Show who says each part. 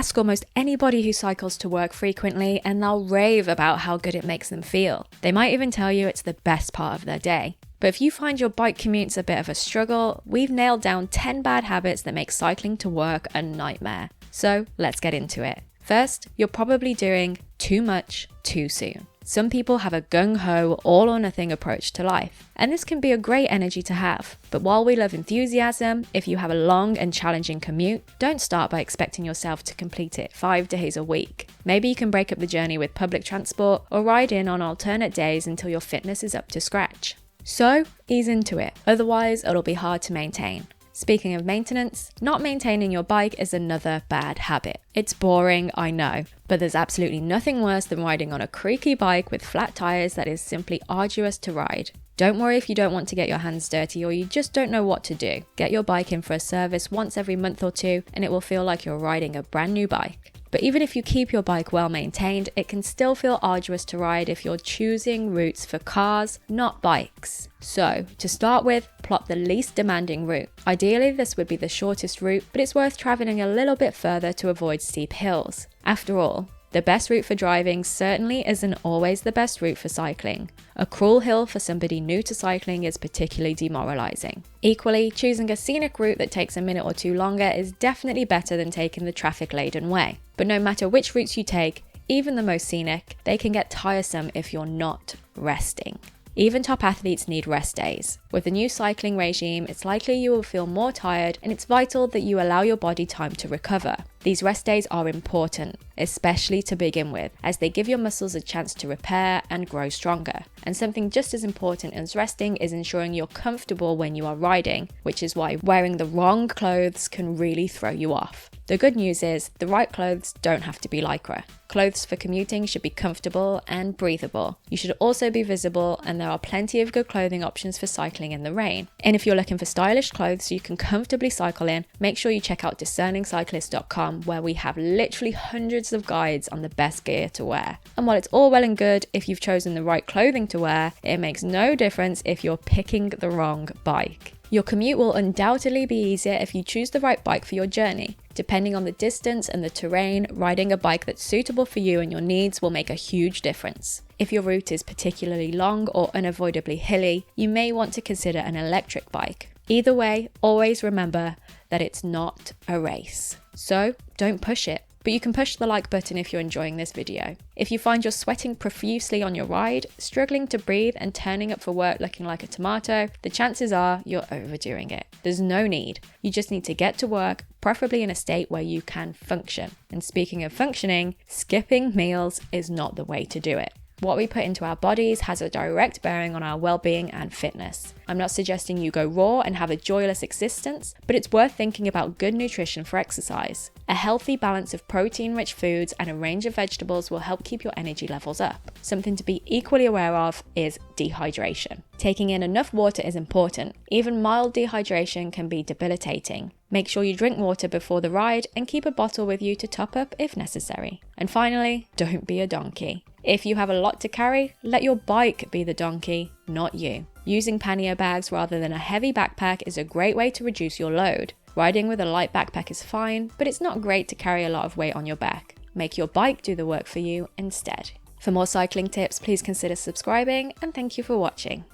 Speaker 1: Ask almost anybody who cycles to work frequently and they'll rave about how good it makes them feel. They might even tell you it's the best part of their day. But if you find your bike commute's a bit of a struggle, we've nailed down 10 bad habits that make cycling to work a nightmare. So let's get into it. First, you're probably doing too much too soon. Some people have a gung-ho, all-or-nothing approach to life, and this can be a great energy to have. But while we love enthusiasm, if you have a long and challenging commute, don't start by expecting yourself to complete it 5 days a week. Maybe you can break up the journey with public transport or ride in on alternate days until your fitness is up to scratch. So, ease into it, otherwise it'll be hard to maintain. Speaking of maintenance, not maintaining your bike is another bad habit. It's boring, I know, but there's absolutely nothing worse than riding on a creaky bike with flat tires that is simply arduous to ride. Don't worry if you don't want to get your hands dirty or you just don't know what to do. Get your bike in for a service once every month or two and it will feel like you're riding a brand new bike. But even if you keep your bike well maintained, it can still feel arduous to ride if you're choosing routes for cars, not bikes. So, to start with, plot the least demanding route. Ideally, this would be the shortest route, but it's worth traveling a little bit further to avoid steep hills. After all, the best route for driving certainly isn't always the best route for cycling. A cruel hill for somebody new to cycling is particularly demoralizing. Equally, choosing a scenic route that takes a minute or two longer is definitely better than taking the traffic-laden way. But no matter which routes you take, even the most scenic, they can get tiresome if you're not resting. Even top athletes need rest days. With the new cycling regime, it's likely you will feel more tired and it's vital that you allow your body time to recover. These rest days are important, especially to begin with, as they give your muscles a chance to repair and grow stronger. And something just as important as resting is ensuring you're comfortable when you are riding, which is why wearing the wrong clothes can really throw you off. The good news is, the right clothes don't have to be Lycra. Clothes for commuting should be comfortable and breathable. You should also be visible, and there are plenty of good clothing options for cycling in the rain. And if you're looking for stylish clothes so you can comfortably cycle in, make sure you check out discerningcyclist.com, where we have literally hundreds of guides on the best gear to wear. And while it's all well and good if you've chosen the right clothing to wear, it makes no difference if you're picking the wrong bike. Your commute will undoubtedly be easier if you choose the right bike for your journey. Depending on the distance and the terrain, riding a bike that's suitable for you and your needs will make a huge difference. If your route is particularly long or unavoidably hilly, you may want to consider an electric bike. Either way, always remember that it's not a race. So don't push it. But you can push the like button if you're enjoying this video. If you find you're sweating profusely on your ride, struggling to breathe and turning up for work looking like a tomato, the chances are you're overdoing it. There's no need. You just need to get to work, preferably in a state where you can function. And speaking of functioning, skipping meals is not the way to do it. What we put into our bodies has a direct bearing on our well-being and fitness. I'm not suggesting you go raw and have a joyless existence, but it's worth thinking about good nutrition for exercise. A healthy balance of protein-rich foods and a range of vegetables will help keep your energy levels up. Something to be equally aware of is dehydration. Taking in enough water is important. Even mild dehydration can be debilitating. Make sure you drink water before the ride and keep a bottle with you to top up if necessary. And finally, don't be a donkey. If you have a lot to carry, let your bike be the donkey, not you. Using pannier bags rather than a heavy backpack is a great way to reduce your load. Riding with a light backpack is fine, but it's not great to carry a lot of weight on your back. Make your bike do the work for you instead. For more cycling tips, please consider subscribing, and thank you for watching.